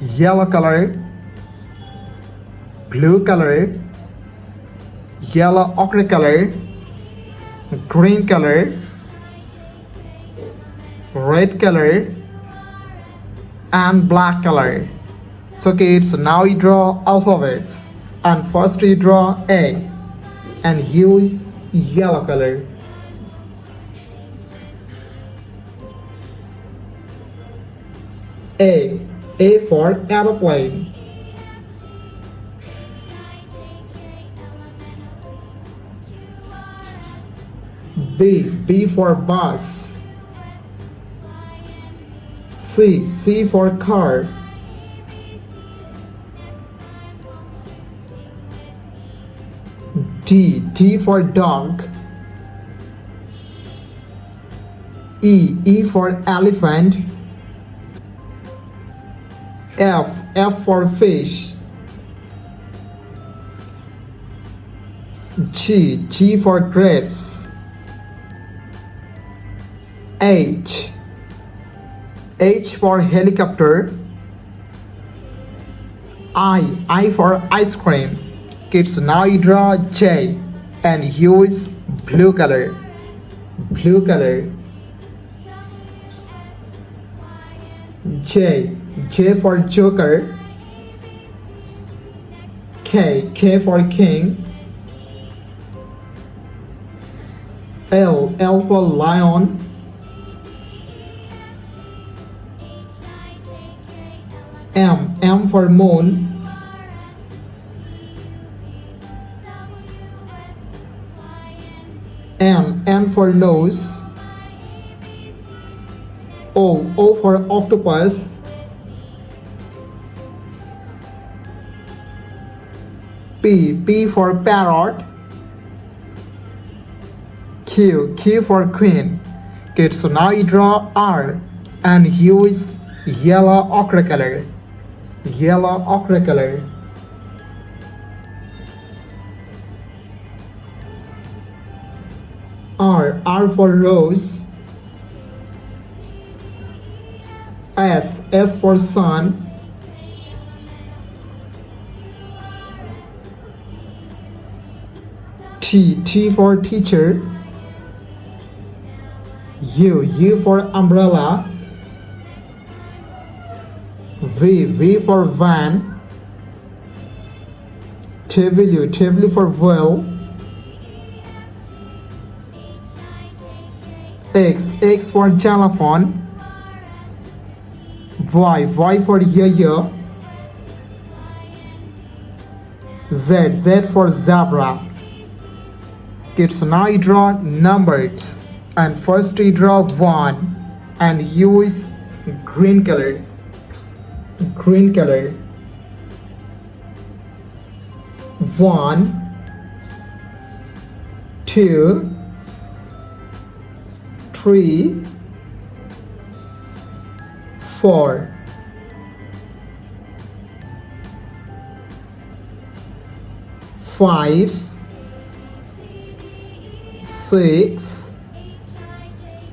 yellow color, blue color, yellow ochre color, green color, red color, and black color. So kids, now you draw alphabets. And first you draw A and use yellow color. A for aeroplane. B for bus. C for car. D for dog. E for elephant. F for fish. G for grapes. H for helicopter. I for ice cream. Kids, now you draw J and use blue color. Blue color. J for joker. K for king. L for lion. M for moon. N for nose. O for octopus. P for parrot. Q for queen. Okay, so now you draw R and use yellow ochre color. Yellow ochre color. R for rose. S for sun. T for teacher. U for umbrella. V for van. W for well. X for xylophone. Y for yo-yo. Z for zebra. Okay, so now you draw numbers. And first you draw 1 and use green color. Green color. 1 2 3 4 5 6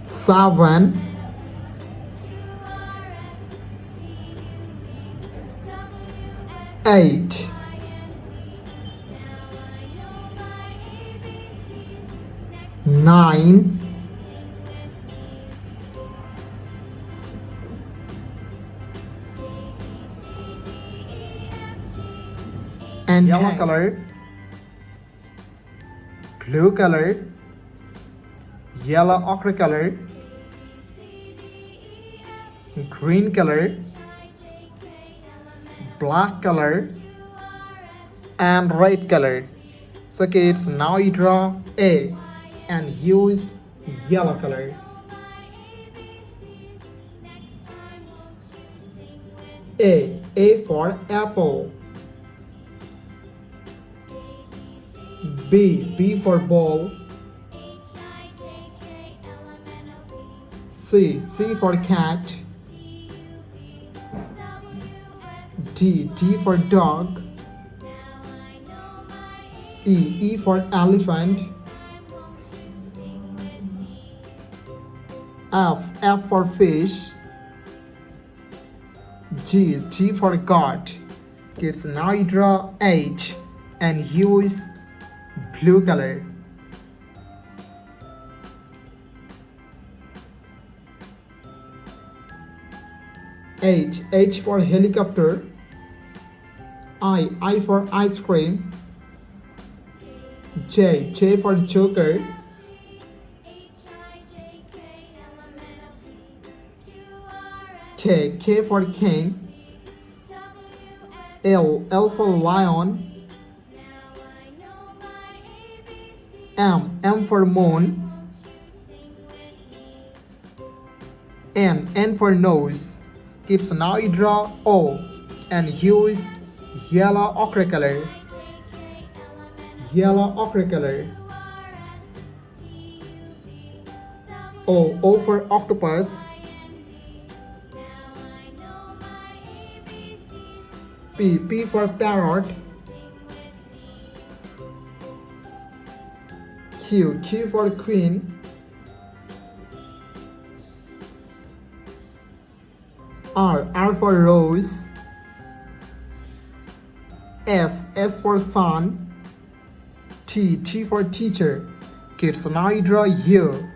7 8 9 and yellow 10. Color, blue color, yellow ochre color, green color, black color, and red color. So kids, now you draw A and use yellow color. A for apple. B for ball. C for cat. D for dog. E for elephant. F for fish. G for God. Kids, now you draw H and U is blue color. H for helicopter. I for ice cream. J for joker. K for king. L for lion. M for moon. N for nose. Kids, now you draw O and U is yellow ochre color. Yellow ochre color. O for octopus. P for parrot. Q for queen. R for rose. S for sun. T for teacher. Kids, so now you draw U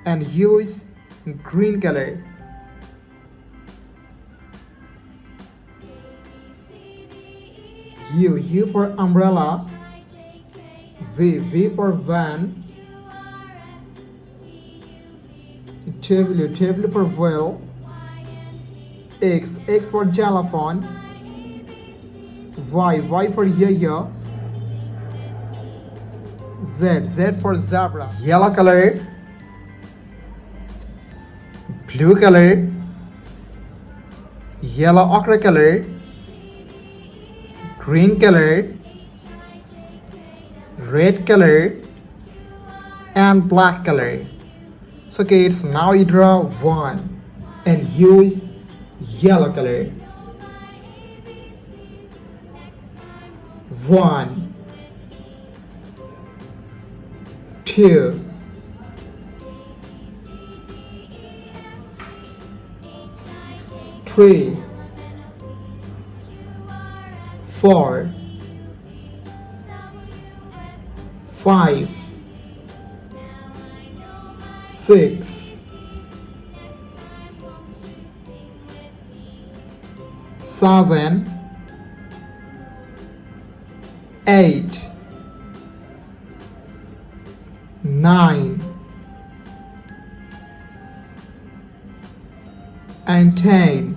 and U is green color. U for umbrella. V for van. W for whale. X for xylophone. Y for yo-yo. Z for zebra. Yellow color. Blue color. Yellow ochre color. Green color. Red color. And black color. So kids, now you draw one and use yellow color. 1 2 3 4 5 6 7 8 9 and 10.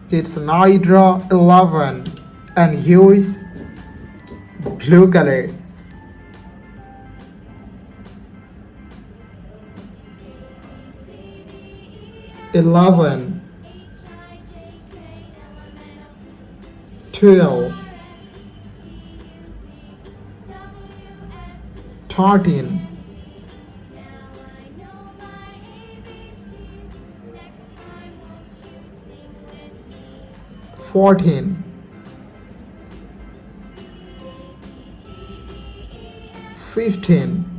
Kids, now you draw 11 and use blue color. 11 12 13 14 15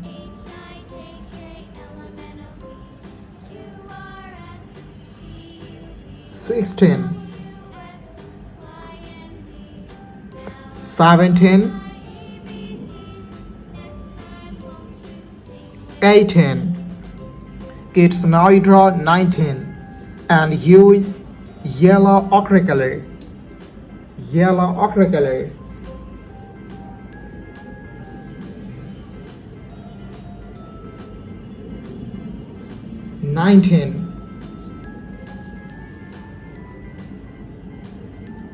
16 17 18. Kids, now you draw 19 and use yellow ochre color. Yellow ochre color. 19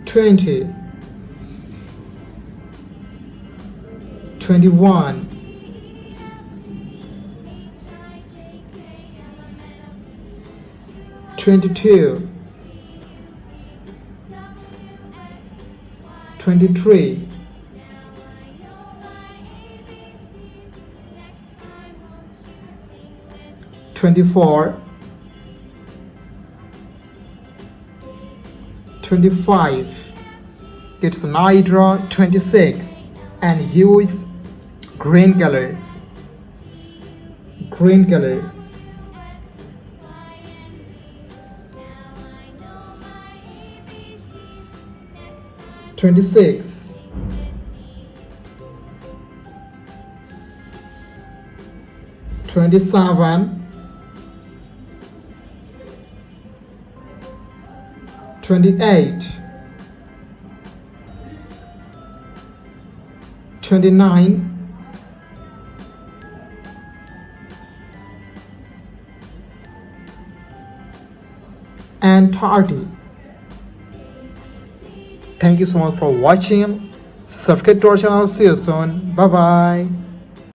20 21 22 23 24 25. It's now you draw 26 and use green color. Green color. 26, 27, 28, 29, and 30. Thank you so much for watching. Subscribe to our channel. See you soon. Bye bye.